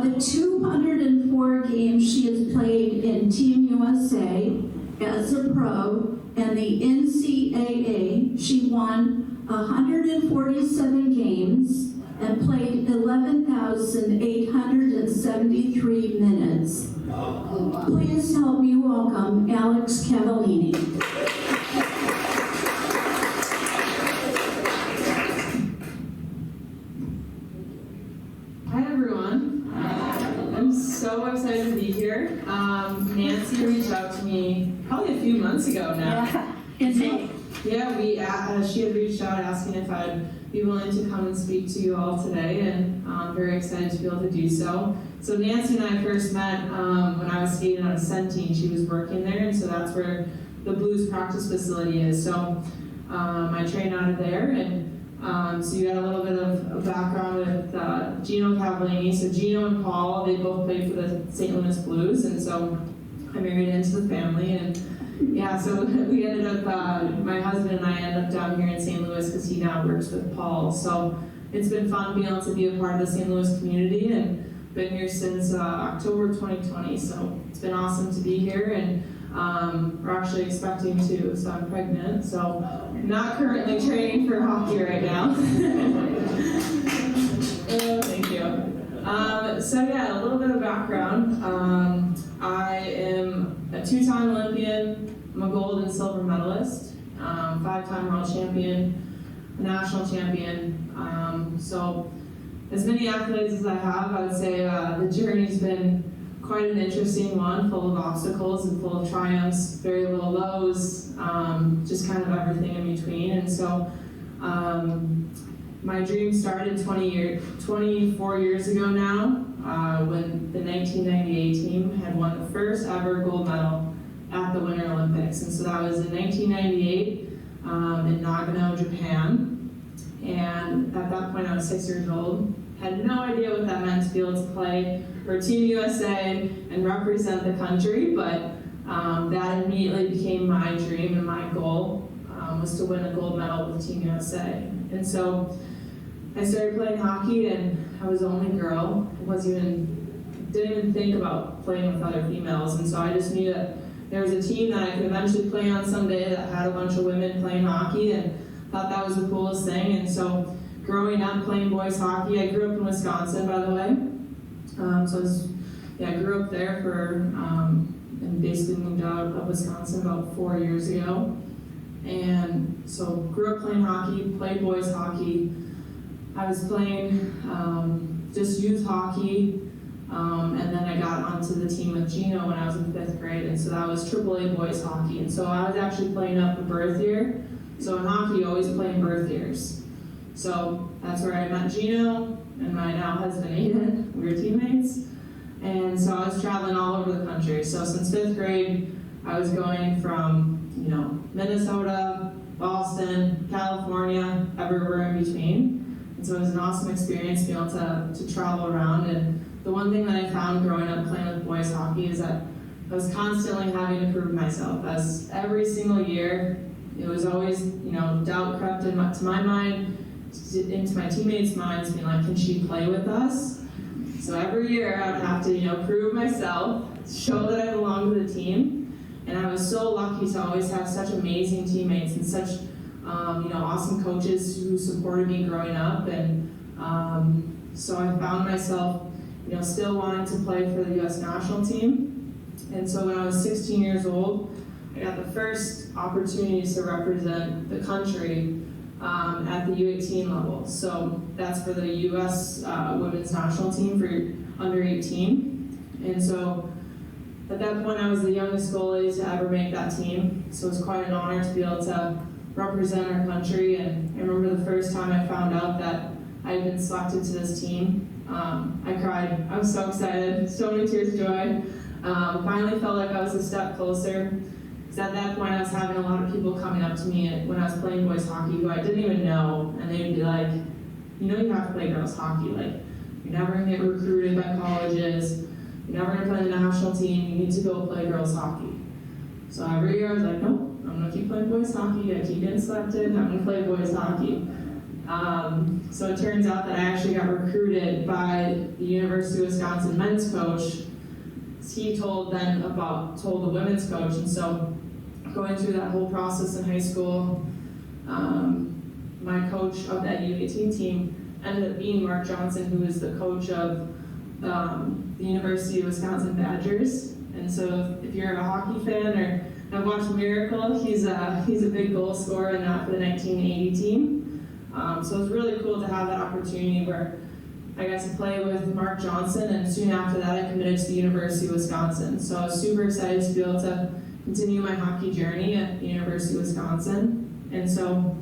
the 204 games she has played in Team USA as a pro and the NCAA, she won 147 games and played 11,873 minutes. Please help me welcome Alex Cavallini. Hi everyone. I'm so excited to be here. Nancy reached out to me probably a few months ago now. Yeah, she had reached out asking if I'd be willing to come and speak to you all today, and I'm very excited to be able to do so. So Nancy and I first met when I was skating on a Centene. She was working there, and so that's where the Blues practice facility is. So I trained out of there, and so you got a little bit of background with Gino Cavallini. So Gino and Paul, they both played for the St. Louis Blues, and so I married into the family, and yeah, so we ended up, my husband and I ended up down here in St. Louis because he now works with Paul. So it's been fun being able to be a part of the St. Louis community, and been here since October 2020. So it's been awesome to be here, and we're actually expecting to, so I'm pregnant. So I'm not currently training for hockey right now. Thank you. So yeah, a little bit of background. I am a two-time Olympian. I'm a gold and silver medalist, five-time world champion, a national champion. So as many accolades as I have, I would say the journey's been quite an interesting one, full of obstacles and full of triumphs, very little lows, just kind of everything in between. And so my dream started 24 years ago now, when the 1998 team had won the first ever gold medal at the Winter Olympics. And so that was in 1998 in Nagano, Japan. And at that point I was 6 years old. Had no idea what that meant to be able to play for Team USA and represent the country, but that immediately became my dream, and my goal was to win a gold medal with Team USA. And so I started playing hockey, and I was the only girl. Didn't even think about playing with other females, and so I just knew that there was a team that I could eventually play on someday that had a bunch of women playing hockey, and thought that was the coolest thing. And so growing up playing boys hockey, I grew up in Wisconsin, by the way. I grew up there and basically moved out of Wisconsin about 4 years ago. And so grew up playing hockey, played boys hockey. I was playing just youth hockey, and then I got onto the team with Gino when I was in 5th grade, and so that was AAA boys hockey. And so I was actually playing up a birth year. So in hockey, you always play in birth years. So that's where I met Gino and my now husband Aiden. We were teammates. And so I was traveling all over the country. So since 5th grade, I was going from, Minnesota, Boston, California, everywhere in between. And so it was an awesome experience to be able to travel around. And the one thing that I found growing up playing with boys hockey is that I was constantly having to prove myself. As every single year, it was always, doubt crept to my mind, into my teammates' minds, being like, can she play with us? So every year I would have to, prove myself, show that I belong to the team. And I was so lucky to always have such amazing teammates and such, awesome coaches who supported me growing up. And so I found myself, still wanting to play for the U.S. national team. And so when I was 16 years old, I got the first opportunity to represent the country at the U18 level. So that's for the U.S. women's national team for under 18. And so at that point, I was the youngest goalie to ever make that team. So it was quite an honor to be able to represent our country. And I remember the first time I found out that I had been selected to this team. I cried. I was so excited, so many tears of joy. Finally felt like I was a step closer. Because at that point, I was having a lot of people coming up to me when I was playing boys hockey who I didn't even know, and they'd be like, you have to play girls hockey. Like, you're never going to get recruited by colleges. You're never going to play the national team. You need to go play girls hockey. So every year I was like, nope, I'm going to keep playing boys hockey. I keep getting selected. I'm going to play boys hockey. So it turns out that I actually got recruited by the University of Wisconsin men's coach. He told the women's coach, and so going through that whole process in high school, my coach of that U18 team ended up being Mark Johnson, who is the coach of the University of Wisconsin Badgers. And so if you're a hockey fan or have watched Miracle, he's a big goal scorer in that for the 1980 team. So it was really cool to have that opportunity where I got to play with Mark Johnson, and soon after that I committed to the University of Wisconsin. So I was super excited to be able to continue my hockey journey at the University of Wisconsin. And so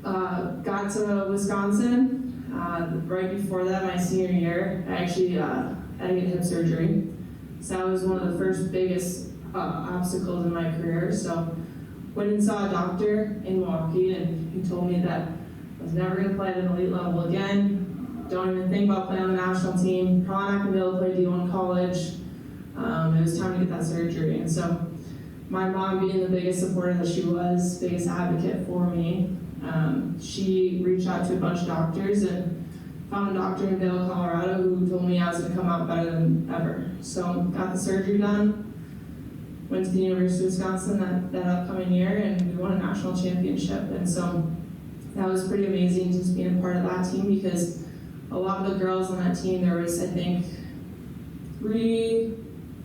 got to Wisconsin. Right before that, my senior year, I actually had to get hip surgery. So that was one of the first biggest obstacles in my career. So went and saw a doctor in Milwaukee, and he told me that I was never going to play at an elite level again. Don't even think about playing on the national team. Probably not going to be able to play D1 college. It was time to get that surgery. And so my mom, being the biggest supporter that she was, biggest advocate for me, she reached out to a bunch of doctors and found a doctor in Vail, Colorado, who told me I was going to come out better than ever. So got the surgery done, went to the University of Wisconsin that upcoming year, and we won a national championship. And so that was pretty amazing just being a part of that team, because a lot of the girls on that team, there was, I think, three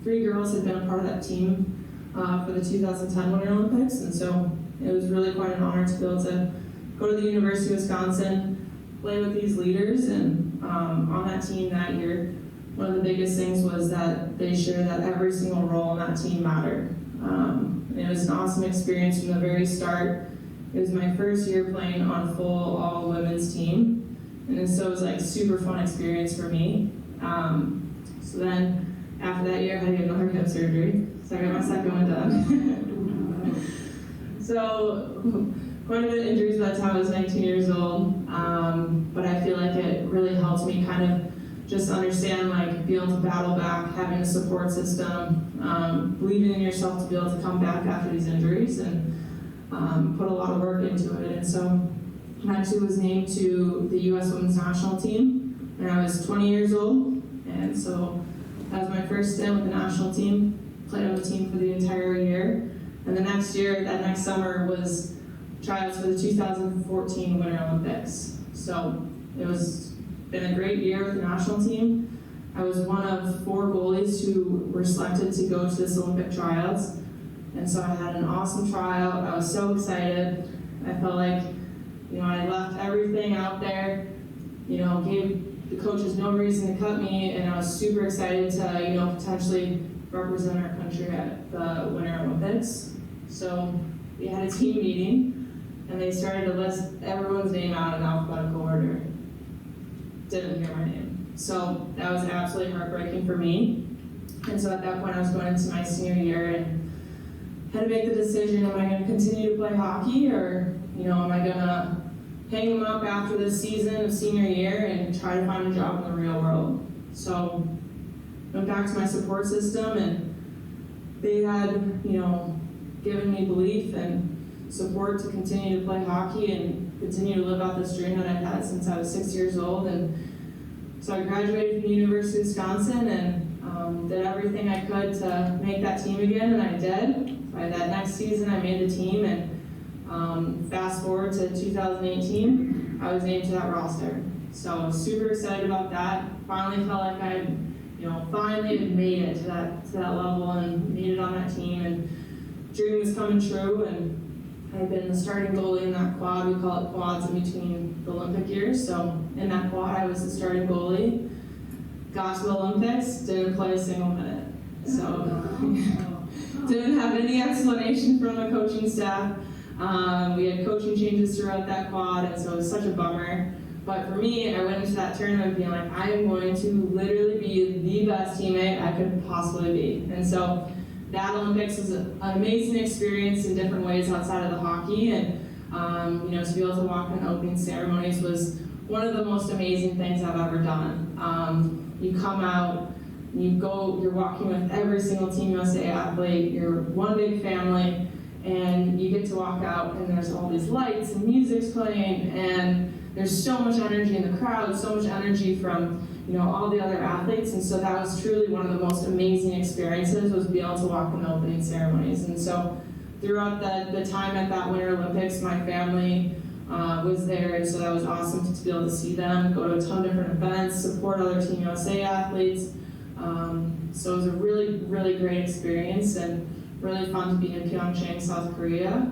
girls had been a part of that team for the 2010 Winter Olympics. And so it was really quite an honor to be able to go to the University of Wisconsin, play with these leaders, and on that team that year, one of the biggest things was that they shared that every single role on that team mattered. And it was an awesome experience from the very start. It was my first year playing on a full all-women's team, and so it was like super fun experience for me. So then after that year, I had to get another hip surgery, so I got my second one done. So quite a bit of injuries by the time I was 19 years old, but I feel like it really helped me kind of just understand, like, being able to battle back, having a support system, believing in yourself to be able to come back after these injuries, and put a lot of work into it. And so I actually was named to the U.S. Women's National Team when I was 20 years old, and so that was my first stint with the national team, played on the team for the entire year. And the next year, that next summer, was tryouts for the 2014 Winter Olympics. So it was been a great year with the national team. I was one of 4 goalies who were selected to go to this Olympic tryouts. And so I had an awesome tryout. I was so excited. I felt like, I left everything out there, gave the coaches no reason to cut me, and I was super excited to, potentially represent our country at the Winter Olympics. So we had a team meeting, and they started to list everyone's name out in alphabetical order. Didn't hear my name. So that was absolutely heartbreaking for me. And so at that point, I was going into my senior year and had to make the decision, am I going to continue to play hockey, or am I going to hang them up after this season of senior year and try to find a job in the real world? So went back to my support system, and they had, given me belief and support to continue to play hockey and continue to live out this dream that I've had since I was 6 years old. And so I graduated from the University of Wisconsin and did everything I could to make that team again, and I did. By that next season, I made the team, and fast forward to 2018, I was named to that roster. So I was super excited about that. Finally felt like I, finally had made it to that level and made it on that team, and dream was coming true. And I've been the starting goalie in that quad. We call it quads in between the Olympic years. So in that quad, I was the starting goalie. Got to the Olympics, didn't play a single minute. So didn't have any explanation from the coaching staff. We had coaching changes throughout that quad, and so it was such a bummer. But for me, I went into that tournament being like, I am going to literally be the best teammate I could possibly be. And so that Olympics was an amazing experience in different ways outside of the hockey, and to be able to walk in opening ceremonies was one of the most amazing things I've ever done. You come out, you're walking with every single Team USA athlete, you're one big family, and you get to walk out and there's all these lights and music's playing, and there's so much energy in the crowd, so much energy from all the other athletes, and so that was truly one of the most amazing experiences, was being able to walk in the opening ceremonies. And so throughout the time at that Winter Olympics, my family was there, and so that was awesome to be able to see them, go to a ton of different events, support other Team USA athletes. So it was a really, really great experience, and really fun to be in Pyeongchang, South Korea.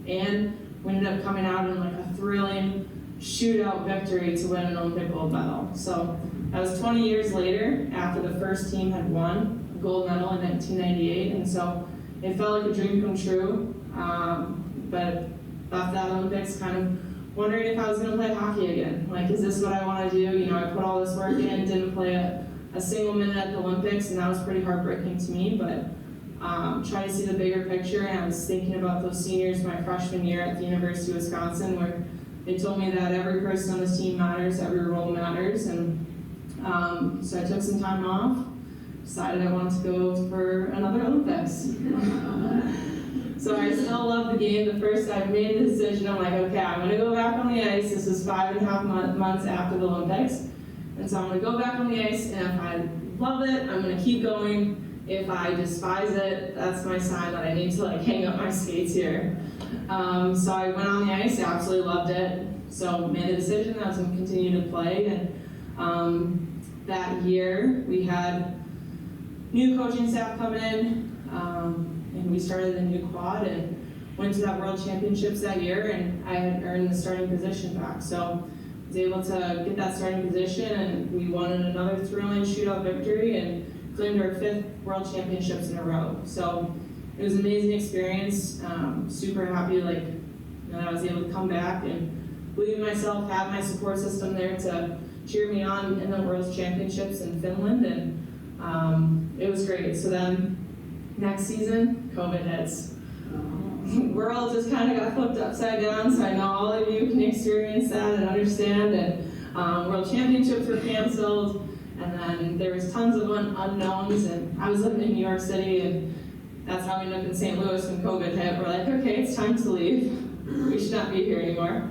And we ended up coming out in like a thrilling shootout victory to win an Olympic gold medal. So that was 20 years later, after the first team had won a gold medal in 1998, and so it felt like a dream come true. But left that Olympics kind of wondering if I was going to play hockey again. Like, is this what I want to do? I put all this work in, didn't play a single minute at the Olympics, and that was pretty heartbreaking to me. But trying to see the bigger picture, and I was thinking about those seniors my freshman year at the University of Wisconsin, where they told me that every person on this team matters, every role matters, and so I took some time off, decided I wanted to go for another Olympics. So I still love the game. The first I made the decision, I'm like, okay, I'm going to go back on the ice. This is 5.5 months after the Olympics, and so I'm going to go back on the ice, and if I love it, I'm going to keep going. If I despise it, that's my sign that I need to hang up my skates here. So I went on the ice, absolutely loved it. So made the decision that I was going to continue to play. And that year we had new coaching staff come in, and we started a new quad and went to that World Championships that year, and I had earned the starting position back. So I was able to get that starting position, and we won another thrilling shootout victory and claimed our 5th World Championships in a row. So it was an amazing experience. Super happy that I was able to come back and believe in myself, have my support system there to cheer me on in the World Championships in Finland, and it was great. So then next season, COVID hits. World just kind of got flipped upside down, so I know all of you can experience that and understand, and World Championships were canceled. And then there was tons of unknowns, and I was living in New York City, and that's how we ended up in St. Louis when COVID hit. We're like, okay, it's time to leave. We should not be here anymore.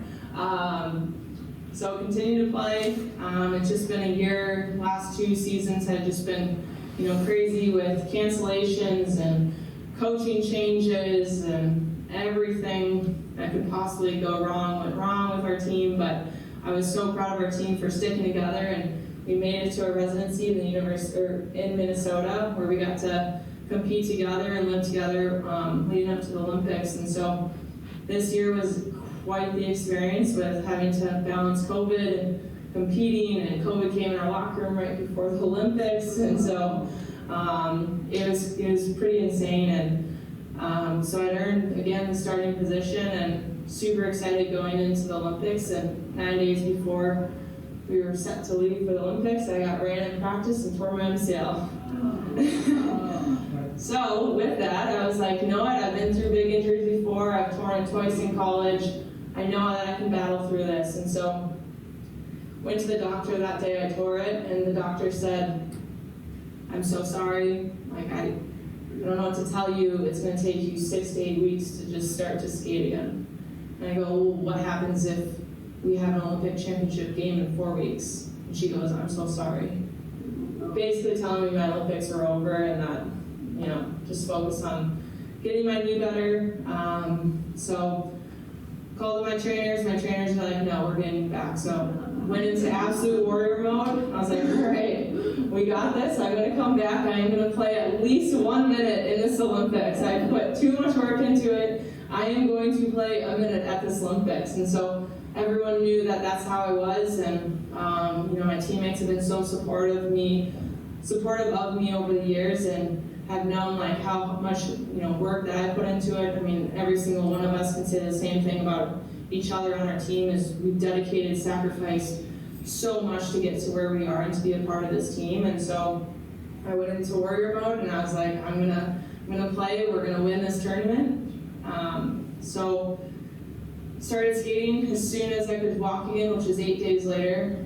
So continue to play. It's just been a year. Last 2 seasons have just been, crazy with cancellations and coaching changes, and everything that could possibly go wrong went wrong with our team. But I was so proud of our team for sticking together, and we made it to a residency in the in Minnesota, where we got to compete together and live together leading up to the Olympics. And so this year was quite the experience, with having to balance COVID and competing, and COVID came in our locker room right before the Olympics, and so it was pretty insane. And so I earned again the starting position, and super excited going into the Olympics. And 9 days before we were set to leave for the Olympics, I got ran in practice and tore my MCL. So with that, I was like, you know what, I've been through big injuries before, I've torn it twice in college, I know that I can battle through this. And so went to the doctor that day I tore it, and the doctor said, I'm so sorry, I don't know what to tell you, it's going to take you 6 to 8 weeks to just start to skate again. And I go, well, what happens if we have an Olympic championship game in 4 weeks? And she goes, I'm so sorry. Basically telling me my Olympics are over, and that, just focus on getting my knee better. So called my trainers were like, no, we're getting back. So went into absolute warrior mode. I was like, all right, we got this. I'm going to come back. I am going to play at least 1 minute in this Olympics. I put too much work into it. I am going to play a minute at this Olympics. And so everyone knew that that's how I was. And, my teammates have been so supportive of me over the years, and have known how much work that I put into it. I mean, every single one of us can say the same thing about each other on our team, is we've dedicated, sacrificed so much to get to where we are and to be a part of this team. And so I went into warrior mode, and I was like, I'm gonna play, we're gonna win this tournament. So started skating as soon as I could walk again, which was 8 days later.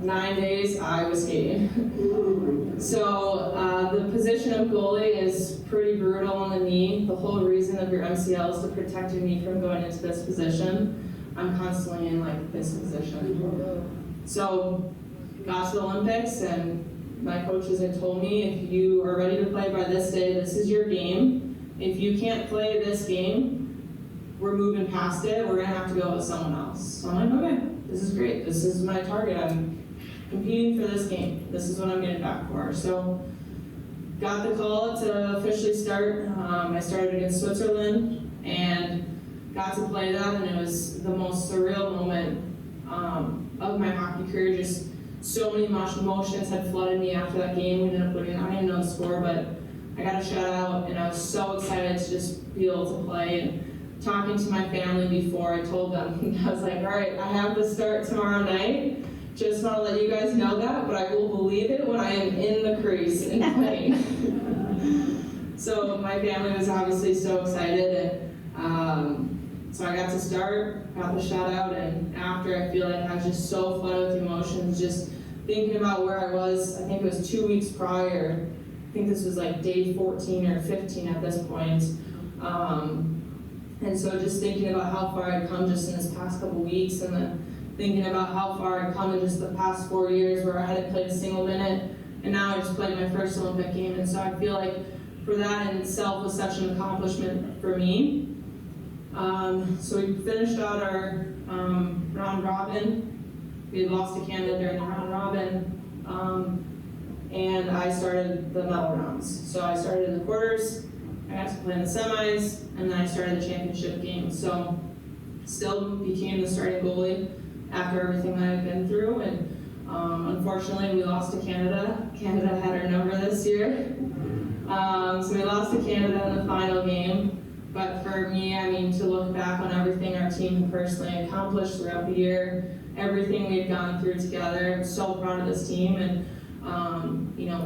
9 days I was skating. So the position of goalie is pretty brutal on the knee. The whole reason of your MCL is to protect your knee from going into this position. I'm constantly in like this position. So got to the Olympics and my coaches had told me, if you are ready to play by this day, this is your game. If you can't play this game, we're moving past it, we're gonna have to go with someone else. So I'm like, okay, this is great. This is my target. I'm competing for this game. This is what I'm getting back for. So got the call to officially start. I started against Switzerland and got to play that, and it was the most surreal moment of my hockey career. Just so many emotions had flooded me after that game. We ended up winning. I didn't know the score, but I got a shutout, and I was so excited to just be able to play. And talking to my family before, I told them, I was like, all right, I have to start tomorrow night. Just want to let you guys know that, but I will believe it when I am in the crease and playing. So my family was obviously so excited, and so I got to start, got the shutout, and after I feel like I was just so flooded with emotions, just thinking about where I was. I think it was 2 weeks prior. I think this was like day 14 or 15 at this point. And so just thinking about how far I'd come just in this past couple weeks, and then thinking about how far I'd come in just the past 4 years where I hadn't played a single minute, and now I just played my first Olympic game. And so I feel like for that in itself was such an accomplishment for me. So we finished out our round robin. We had lost to Canada during the round robin, and I started the medal rounds. So I started in the quarters, I got to play in the semis, and then I started the championship game. So still became the starting goalie after everything that I've been through. And unfortunately, we lost to Canada. Canada had our number this year. So we lost to Canada in the final game. But for me, I mean, to look back on everything our team personally accomplished throughout the year, everything we've gone through together, I'm so proud of this team, and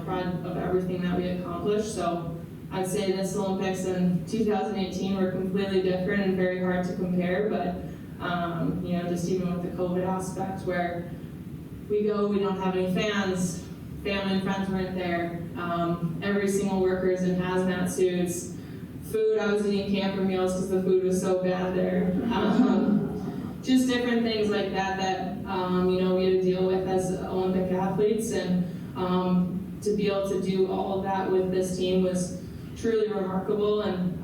proud of everything that we accomplished. So I'd say this Olympics in 2018 were completely different and very hard to compare, but just even with the COVID aspect where we don't have any fans, family and friends weren't there, every single worker is in hazmat suits, food, I was eating camper meals because the food was so bad there. Just different things like that we had to deal with as Olympic athletes, and to be able to do all of that with this team was truly remarkable. And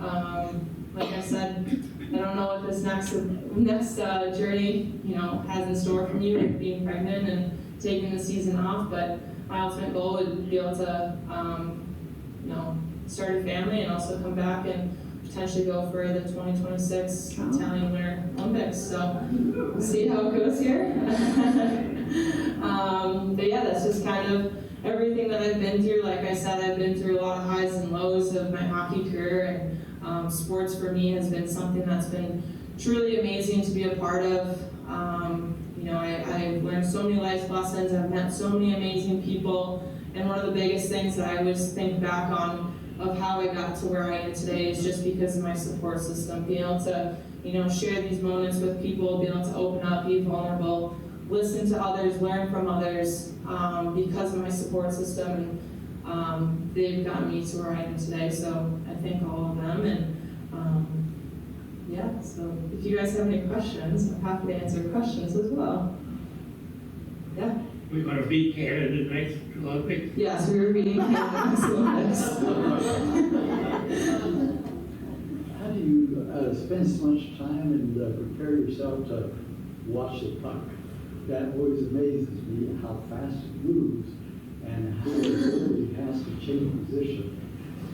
like I said, I don't know what this next journey has in store for me with being pregnant and taking the season off, but my ultimate goal would be able to start a family and also come back and potentially go for the 2026 Italian Winter Olympics. So we'll see how it goes here. But yeah, that's just kind of everything that I've been through. Like I said, I've been through a lot of highs and lows of my hockey career, and sports for me has been something that's been truly amazing to be a part of. I've learned so many life lessons. I've met so many amazing people, and one of the biggest things that I always think back on of how I got to where I am today is just because of my support system. Being able to, share these moments with people, being able to open up, be vulnerable, listen to others, learn from others, because of my support system, and they've gotten me to where I am today. So I thank all of them, and so if you guys have any questions, I'm happy to answer questions as well. Yeah. We're going to beat Canada next Olympics. Yes, we were beating Canada next Olympics. How do you spend so much time and prepare yourself to watch the puck? That always amazes me, how fast it moves and how it really has to change position,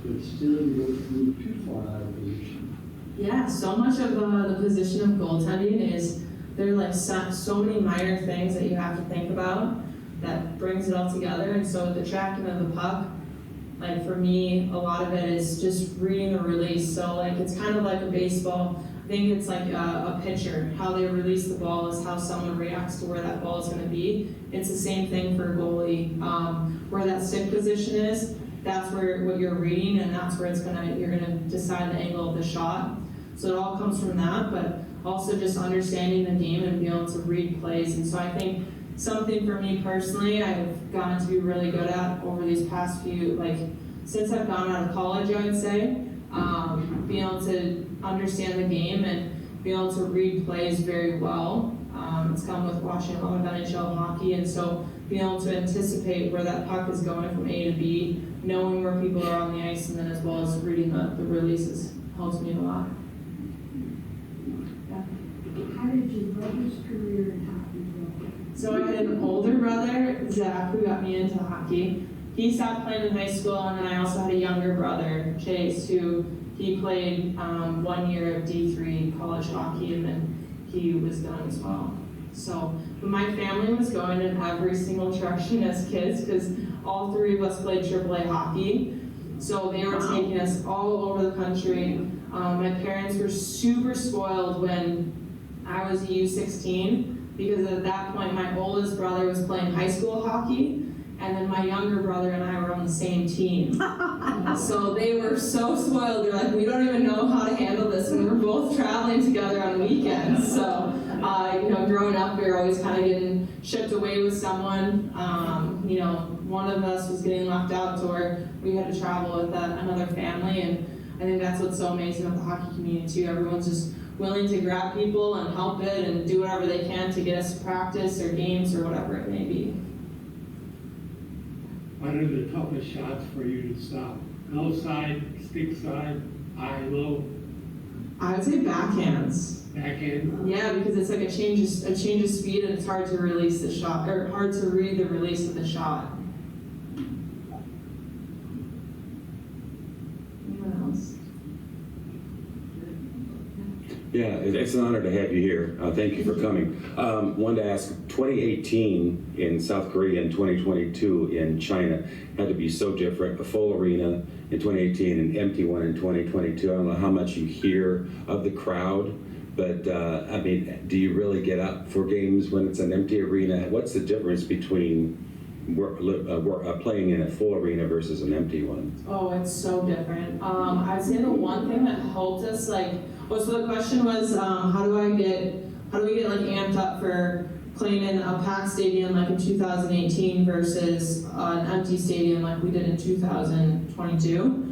but still you don't move too far out of position. Yeah, so much of the position of goaltending is there are like so many minor things that you have to think about that brings it all together. And so with the tracking of the puck, like for me, a lot of it is just reading the release. So like it's kind of like a baseball. I think it's like a pitcher. How they release the ball is how someone reacts to where that ball is going to be. It's the same thing for a goalie. Where that stick position is, that's where what you're reading, and that's where you're gonna decide the angle of the shot. So it all comes from that, but also just understanding the game and being able to read plays. And so I think something for me personally I've gotten to be really good at over these past few, like, since I've gone out of college, I would say, being able to understand the game and being able to read plays very well. It's come with watching a lot of NHL hockey, and so being able to anticipate where that puck is going from A to B, knowing where people are on the ice, and then as well as reading the releases helps me a lot. Yeah. How did your brother's career in hockey go? So I had an older brother, Zach, who got me into hockey. He stopped playing in high school, and then I also had a younger brother, Chase, who he played 1 year of D3 college hockey, and then he was done as well. So, but my family was going in every single direction as kids, because all three of us played AAA hockey. So they were taking us all over the country. My parents were super spoiled when I was a U16, because at that point my oldest brother was playing high school hockey, and then my younger brother and I were on the same team. So they were so spoiled. They're like, we don't even know how to handle this, and we're both traveling together on weekends. So, growing up, we were always kind of getting shipped away with someone. One of us was getting left out to where we had to travel with another family, and I think that's what's so amazing about the hockey community too. Everyone's just willing to grab people and help it and do whatever they can to get us to practice or games or whatever it may be. What are the toughest shots for you to stop? Low side, stick side, high, low, I would say backhands. backhand? Yeah, because it's like a change of speed, and it's hard to release the shot, or hard to read the release of the shot. Anyone else? Yeah, it's an honor to have you here. Thank you for coming. Wanted to ask, 2018 in South Korea and 2022 in China had to be so different. A full arena in 2018, an empty one in 2022. I don't know how much you hear of the crowd, but do you really get up for games when it's an empty arena? What's the difference between playing in a full arena versus an empty one? Oh, it's so different. I'd say the one thing that helped us, so the question was, how do we get like amped up for playing in a packed stadium like in 2018 versus an empty stadium like we did in 2022.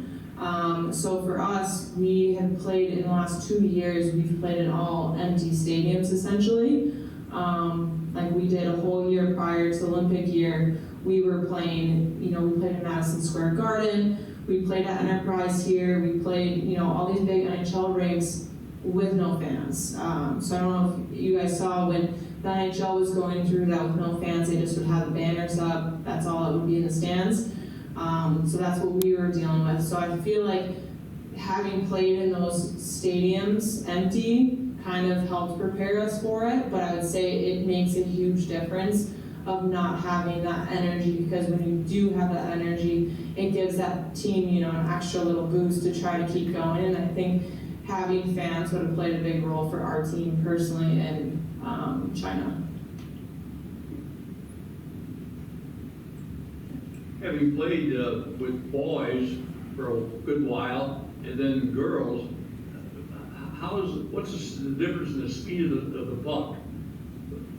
So for us, we had played in the last 2 years, we've played in all empty stadiums essentially. Like we did a whole year prior to the Olympic year, we were playing, we played in Madison Square Garden, we played at Enterprise here, we played, all these big NHL rinks with no fans. So I don't know if you guys saw when the NHL was going through that with no fans, they just would have the banners up, that's all it would be in the stands. So that's what we were dealing with. So I feel like having played in those stadiums empty kind of helped prepare us for it, but I would say it makes a huge difference of not having that energy, because when you do have that energy, it gives that team, an extra little boost to try to keep going. And I think having fans would have played a big role for our team personally in China. Having played with boys for a good while and then girls, what's the difference in the speed of the puck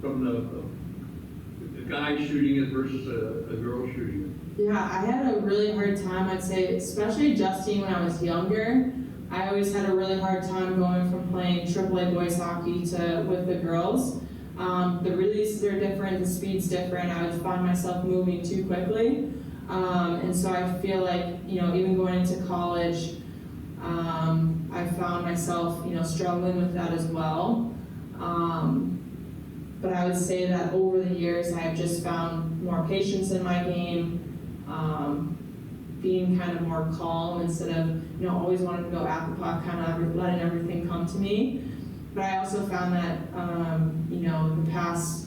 from the guy shooting it versus a girl shooting it? Yeah, I had a really hard time, I'd say, especially adjusting when I was younger. I always had a really hard time going from playing AAA boys hockey with the girls. The releases are different, the speed's different. I would find myself moving too quickly. And so I feel like, even going into college, I found myself, struggling with that as well. But I would say that over the years, I've just found more patience in my game, being kind of more calm instead of, always wanting to go at the puck, kind of letting everything come to me. But I also found that, the past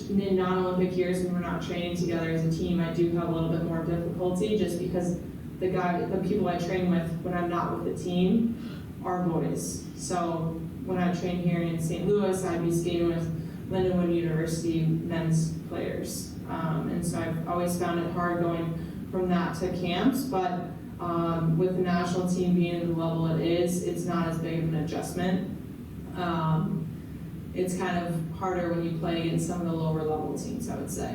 non-Olympic years when we're not training together as a team, I do have a little bit more difficulty just because the people I train with when I'm not with the team are boys. So when I train here in St. Louis, I'd be skating with Lindenwood University men's players. And so I've always found it hard going from that to camps, but with the national team being at the level it is, it's not as big of an adjustment. it's kind of harder when you play against some of the lower level teams, I would say.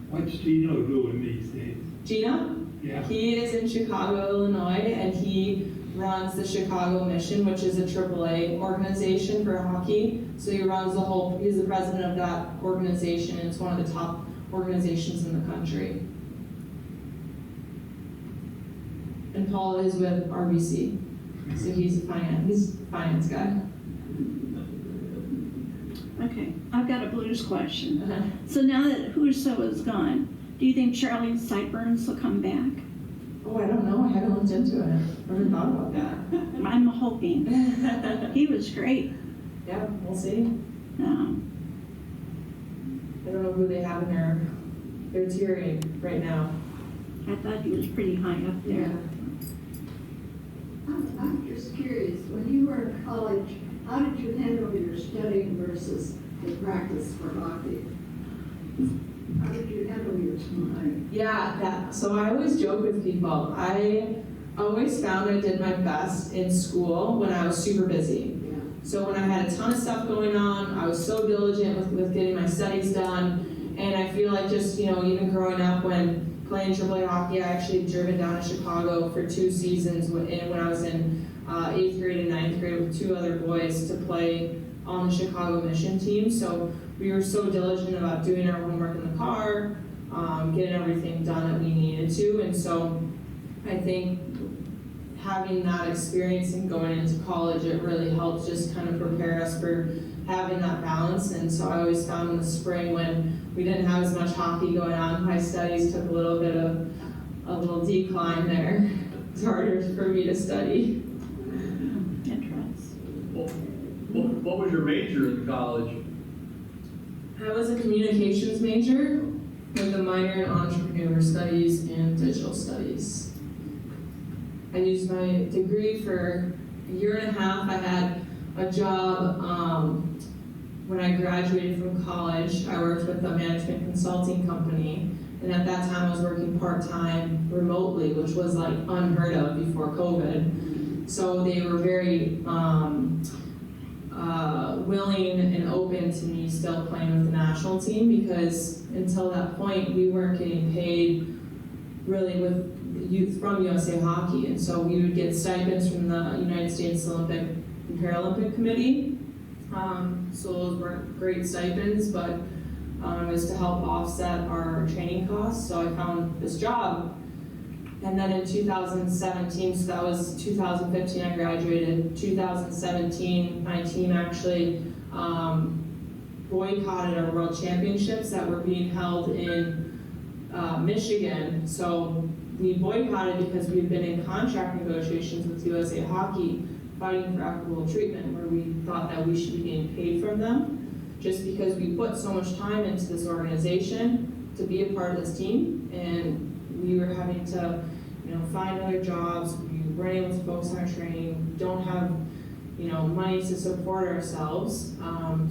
What's Gino doing these days? Gino? Yeah. He is in Chicago, Illinois, and he runs the Chicago Mission, which is a AAA organization for hockey. So he runs he's the president of that organization, and it's one of the top organizations in the country. And Paul is with RBC, so he's a finance guy. Okay, I've got a Blues question. So now that Husso is gone, do you think Charlie Sideburns will come back? Oh, I don't know. I haven't looked into it. I haven't thought about that. I'm hoping. He was great. Yeah, we'll see. Um, I don't know who they have in their tiering right now. I thought he was pretty high up there. I'm just curious, when you were in college, how did you handle your studying versus the practice for hockey? How did you handle your time? Yeah, so I always joke with people. I always found I did my best in school when I was super busy. Yeah. So when I had a ton of stuff going on, I was so diligent with getting my studies done. And I feel like just, even growing up when playing AAA hockey, I actually had driven down to Chicago for 2 seasons when I was in 8th grade and 9th grade with 2 other boys to play on the Chicago Mission team. So we were so diligent about doing our homework in the car, getting everything done that we needed to. And so I think having that experience and going into college, it really helped just kind of prepare us for having that balance. And so I always found in the spring when we didn't have as much hockey going on, my studies took a little decline there. It's harder for me to study. What was your major in college? I was a communications major with a minor in entrepreneur studies and digital studies. I used my degree for a year and a half. I had a job when I graduated from college. I worked with a management consulting company, and at that time I was working part-time remotely, which was like unheard of before COVID. So they were very willing and open to me still playing with the national team, because until that point we weren't getting paid really with youth from USA Hockey, and so we would get stipends from the United States Olympic and Paralympic Committee. So those weren't great stipends, but it was to help offset our training costs. So I found this job. And then in 2017, so that was 2015 I graduated. 2017, my team actually boycotted our World Championships that were being held in Michigan. So we boycotted because we'd been in contract negotiations with USA Hockey fighting for equitable treatment, where we thought that we should be getting paid from them, just because we put so much time into this organization to be a part of this team, and we were having to, find other jobs. We weren't able to focus on our training. Don't have, money to support ourselves.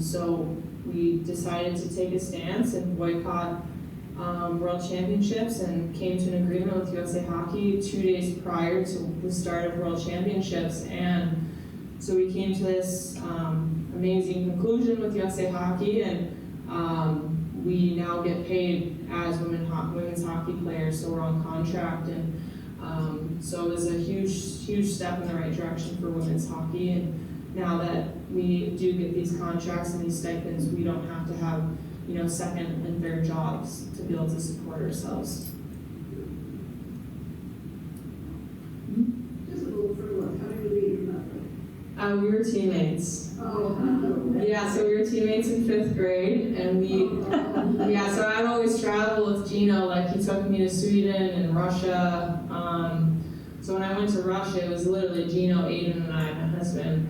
So we decided to take a stance and boycott World Championships, and came to an agreement with USA Hockey 2 days prior to the start of World Championships. And so we came to this amazing conclusion with USA Hockey, and we now get paid as women's hockey players, so we're on contract. And so it was a huge step in the right direction for women's hockey. And now that we do get these contracts and these stipends, we don't have to have second and third jobs to be able to support ourselves. Just a little further, how did you meet her? We were teammates. Oh, Yeah, so we were teammates in 5th grade, and so I'd always travel with Gino. Like, he took me to Sweden and Russia. So when I went to Russia, it was literally Gino, Aiden, and I, my husband,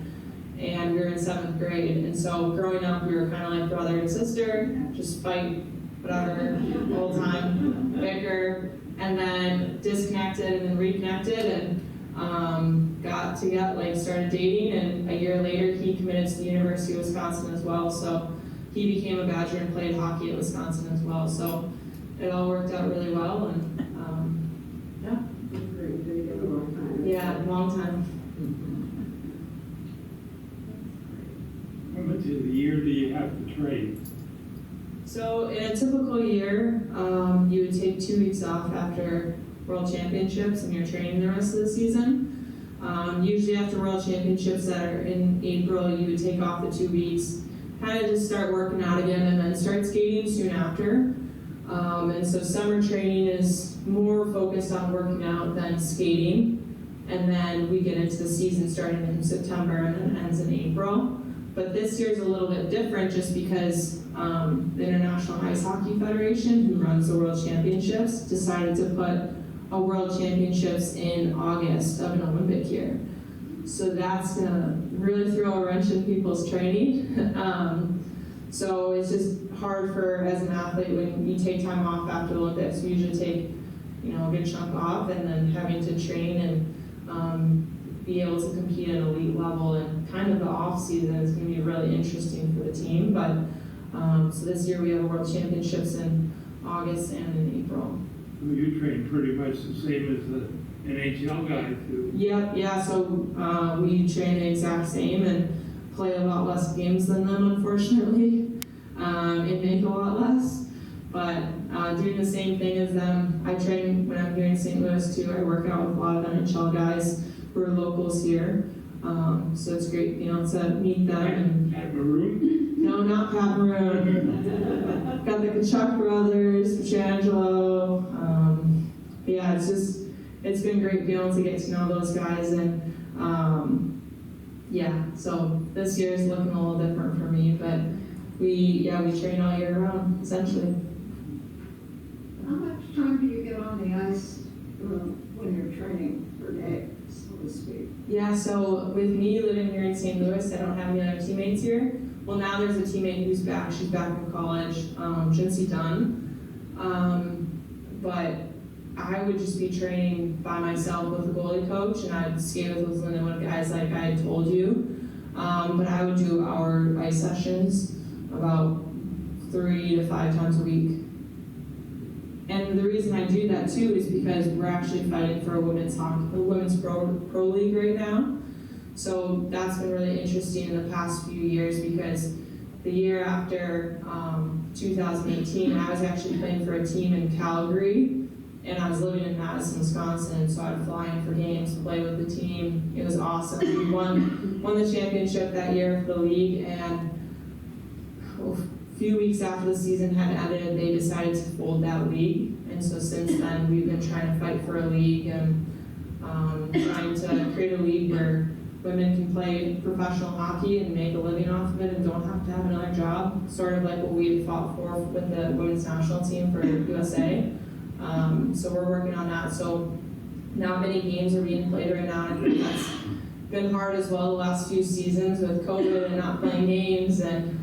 and we were in 7th grade. And so growing up, we were kind of like brother and sister, just fight, whatever, the whole time, bicker, and then disconnected and then reconnected, and got together, started dating, and a year later he committed to the University of Wisconsin as well. So he became a Badger and played hockey at Wisconsin as well. So it all worked out really well, and great, they got a long time. yeah, long time. much of the year do you have to train? So in a typical year, you would take 2 weeks off after World Championships and you're training the rest of the season. Usually after World Championships that are in April, you would take off the 2 weeks, kind of just start working out again and then start skating soon after. And so summer training is more focused on working out than skating. And then we get into the season starting in September and then ends in April. But this year's a little bit different just because the International Ice Hockey Federation, who runs the World Championships, decided to put a World Championships in August of an Olympic year. So that's gonna really throw a wrench in people's training. So it's just hard for, as an athlete, when you take time off after the Olympics, you usually take, a good chunk off, and then having to train and be able to compete at an elite level, and kind of the off season is going to be really interesting for the team. But so this year we have World Championships in August and in April. Well, you train pretty much the same as the NHL guys do. Yep, yeah. So we train the exact same and play a lot less games than them, unfortunately. And make a lot less. But doing the same thing as them, I train when I'm here in St. Louis too. I work out with a lot of NHL guys who are locals here. So it's great being able to meet them. At Maroon? No, not Pat Maroon. Got the Kachuk brothers, Petrangelo. Yeah, it's been great being able to get to know those guys. And yeah, so this year is looking a little different for me, but we train all year round, essentially. How much time do you get on the ice when you're training per day, so to speak? Yeah, so with me living here in St. Louis, I don't have any other teammates here. Well, now there's a teammate who's back. She's back from college, Jinsey Dunn. But I would just be training by myself with a goalie coach, and I'd skate with those Lindenwood guys like I had told you. But I would do our ice sessions about 3 to 5 times a week. And the reason I do that too is because we're actually fighting for a women's pro league right now. So that's been really interesting in the past few years, because the year after 2018, I was actually playing for a team in Calgary, and I was living in Madison, Wisconsin, so I'd fly in for games, play with the team. It was awesome. We won the championship that year for the league, and a few weeks after the season had ended, they decided to fold that league. And so since then, we've been trying to fight for a league and trying to create a league where women can play professional hockey and make a living off of it and don't have to have another job, sort of like what we fought for with the women's national team for USA. So we're working on that. So not many games are being played right now, and I think that's been hard as well the last few seasons with COVID and not playing games. And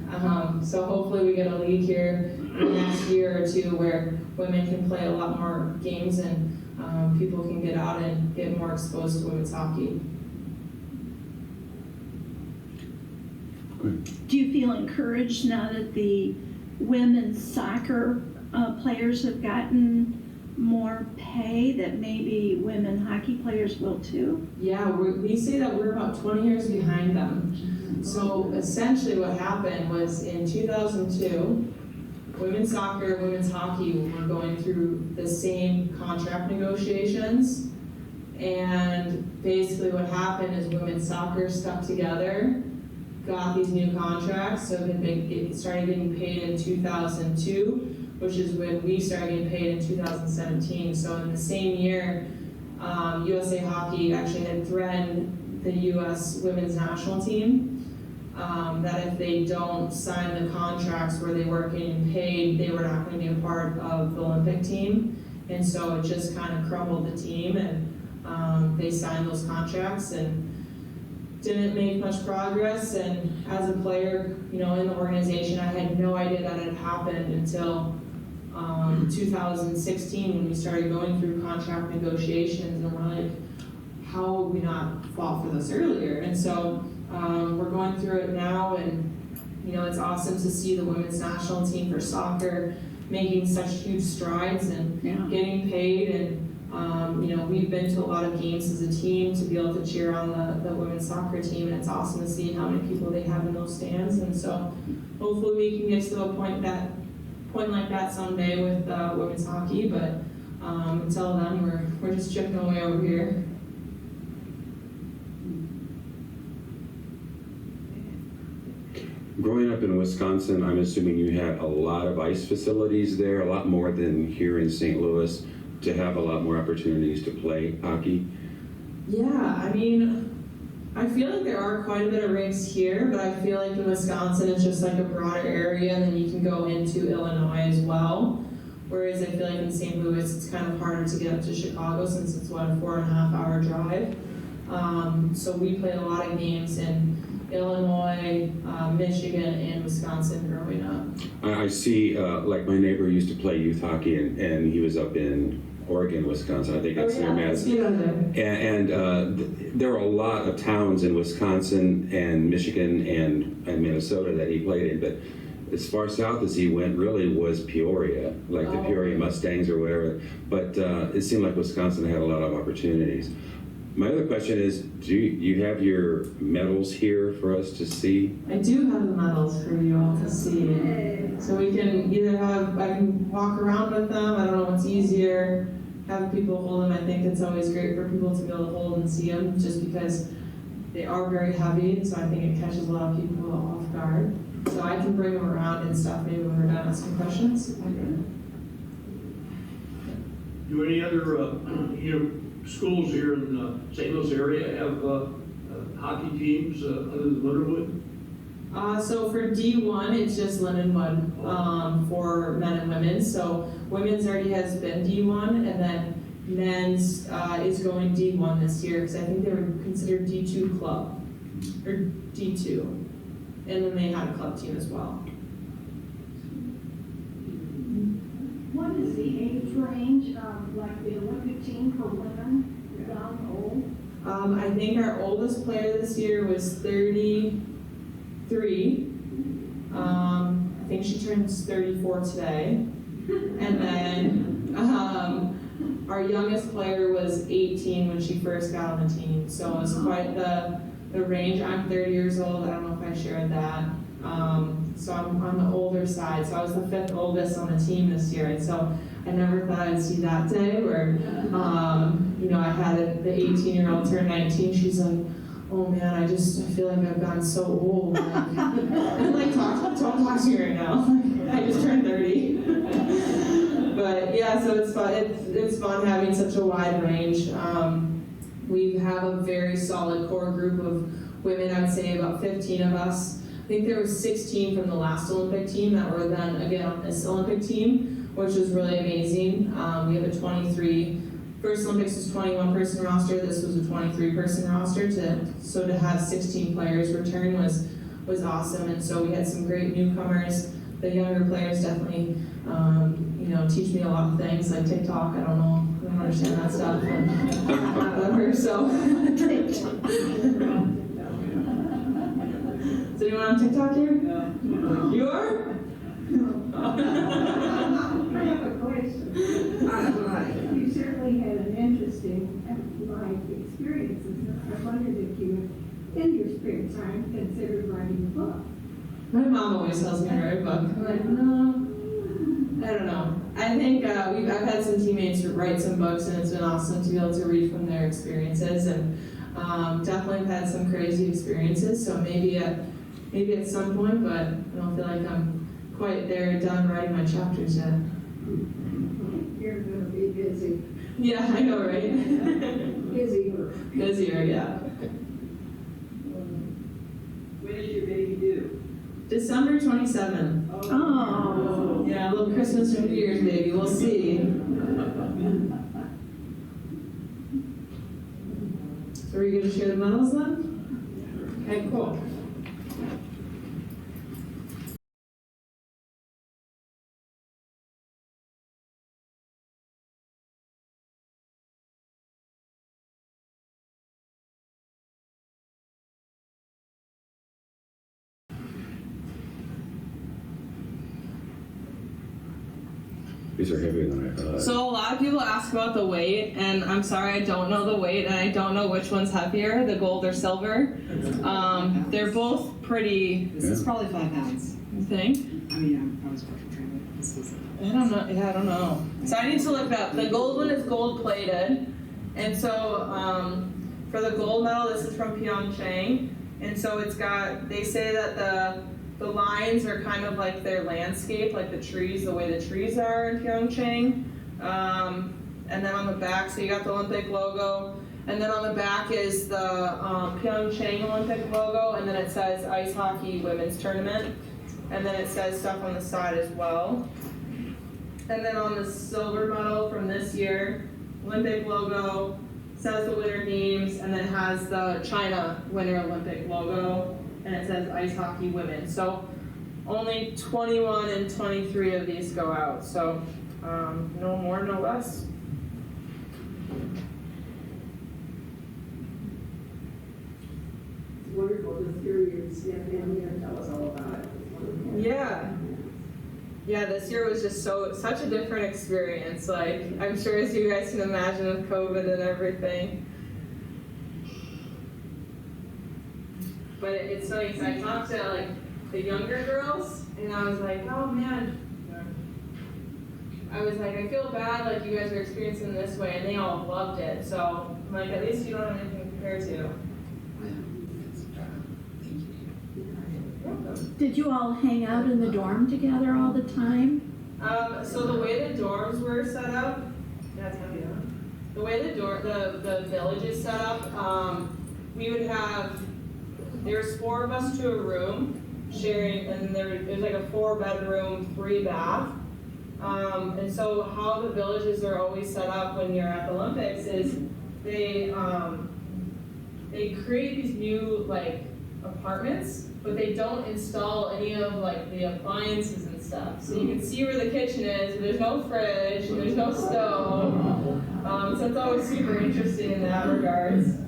so hopefully we get a league here in the next year or two where women can play a lot more games and people can get out and get more exposed to women's hockey. Do you feel encouraged now that the women's soccer players have gotten more pay, that maybe women hockey players will too? Yeah, we say that we're about 20 years behind them. So essentially what happened was in 2002, women's soccer, women's hockey were going through the same contract negotiations. And basically what happened is women's soccer stuck together, got these new contracts, so that they started getting paid in 2002, which is when we started getting paid in 2017. So in the same year, USA Hockey actually had threatened the U.S. women's national team that if they don't sign the contracts where they weren't getting paid, they were not going to be a part of the Olympic team. And so it just kind of crumbled the team, and they signed those contracts and didn't make much progress. And as a player, in the organization, I had no idea that it had happened until 2016 when we started going through contract negotiations, and we're like, how would we not fought for this earlier? And so we're going through it now, and it's awesome to see the women's national team for soccer making such huge strides and getting paid, and We've been to a lot of games as a team to be able to cheer on the women's soccer team, and it's awesome to see how many people they have in those stands. And so hopefully we can get to a point like that someday with women's hockey, but until then, we're just chipping away over here. Growing up in Wisconsin, I'm assuming you had a lot of ice facilities there, a lot more than here in St. Louis, to have a lot more opportunities to play hockey. Yeah, I feel like there are quite a bit of rinks here, but I feel like in Wisconsin it's just like a broader area, and then you can go into Illinois as well. Whereas I feel like in St. Louis it's kind of harder to get up to Chicago since it's a 4.5 hour drive. So we played a lot of games in Illinois, Michigan, and Wisconsin growing up. I see, like my neighbor used to play youth hockey, and he was up in Oregon, Wisconsin. I think it's near Madison. And there are a lot of towns in Wisconsin and Michigan and Minnesota that he played in, but as far south as he went really was Peoria, like the Peoria Mustangs or whatever. But it seemed like Wisconsin had a lot of opportunities. My other question is, do you have your medals here for us to see? I do have the medals for you all to see. So we can I can walk around with them. I don't know what's easier. Have people hold them. I think it's always great for people to be able to hold and see them just because they are very heavy. So I think it catches a lot of people off guard. So I can bring them around and stuff maybe when we're done asking questions. Do any other, schools here in the St. Louis area have hockey teams other than Lindenwood? So for D1, it's just Lindenwood for men and women. So women's already has been D1, and then men's is going D1 this year because I think they were considered D2 club, or D2. And then they had a club team as well. What is the age range of like the Olympic team for women, young, old? I think our oldest player this year was 33. I think she turns 34 today. And then our youngest player was 18 when she first got on the team. So it was quite the range. I'm 30 years old. I don't know if I shared that. So I'm on the older side. So I was the 5th oldest on the team this year. And so I never thought I'd see that day where, I had the 18-year-old turn 19. She's like, oh man, I feel like I've gotten so old. I'm like, don't talk to me right now. I just turned 30. But yeah, so it's fun. It's fun having such a wide range. We have a very solid core group of women. I'd say about 15 of us. I think there were 16 from the last Olympic team that were then again on this Olympic team, which was really amazing. We have a 23. First Olympics was 21-person roster. This was a 23-person roster. So to have 16 players return was awesome. And so we had some great newcomers. The younger players definitely, teach me a lot of things like TikTok. I don't understand that stuff. But so. Is anyone on TikTok here? No. You are? I have a question. You certainly had an interesting life experiences. I wondered if you, in your spare time, considered writing a book. My mom always tells me to write a book. I'm like, no, I don't know. I think I've had some teammates write some books, and it's been awesome to be able to read from their experiences. And definitely have had some crazy experiences. So maybe at some point, but I don't feel like I'm quite there done writing my chapters yet. You're going to be busy. Yeah, I know, right? Busier. Busier, yeah. When is your baby due? December 27th. Oh. Yeah, a little Christmas or New Year's baby. We'll see. So are you going to share the medals then? Okay, cool. These are heavier than I thought. So a lot of people ask about the weight, and I'm sorry, I don't know the weight, and I don't know which one's heavier, the gold or silver. They're both pretty. This is probably 5 pounds. You think? I mean, I was partial trained. This is. I don't know. Yeah, I don't know. So I need to look it up. The gold one is gold plated, and so for the gold medal, this is from Pyeongchang, and so it's got. They say that the lines are kind of like their landscape, like the trees, the way the trees are in Pyeongchang. And then on the back, so you got the Olympic logo, and then on the back is the Pyeongchang Olympic logo, and then it says Ice Hockey Women's Tournament, and then it says stuff on the side as well. And then on the silver medal from this year, Olympic logo, says the winter games, and then has the China Winter Olympic logo, and it says Ice Hockey Women. So only 21 and 23 of these go out, so no more, no less. It's wonderful to hear you step in here and tell us all about it. It's wonderful. Yeah, this year was just such a different experience. Like, I'm sure as you guys can imagine with COVID and everything. But it's funny, because I talked to like the younger girls, and I was like, oh man. I was like, I feel bad, like you guys are experiencing this way, and they all loved it. So I'm like, at least you don't have anything to compare to. Did you all hang out in the dorm together all the time? So the way the dorms were set up, that's heavy, huh? The way the village is set up, we would have, there's 4 of us to a room sharing, and there's like a 4-bedroom, 3-bath. And so how the villages are always set up when you're at the Olympics is they create these new like apartments, but they don't install any of like the appliances and stuff. So you can see where the kitchen is, but there's no fridge, and there's no stove. So it's always super interesting in that regards.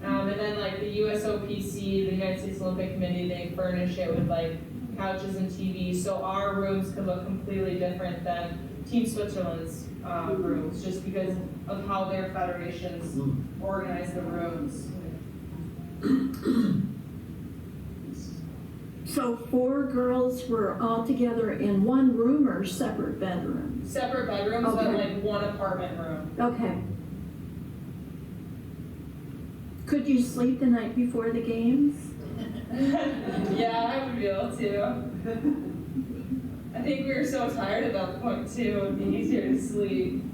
And then like the USOPC, the United States Olympic Committee, they furnish it with like couches and TVs, so our rooms could look completely different than Team Switzerland's rooms, just because of how their federations organize the rooms. So 4 girls were all together in one room or separate bedrooms? Separate bedrooms, Okay. but like one apartment room. Okay. Could you sleep the night before the games? Yeah, I would be able to. I think we were so tired at that point too, it would be easier to sleep.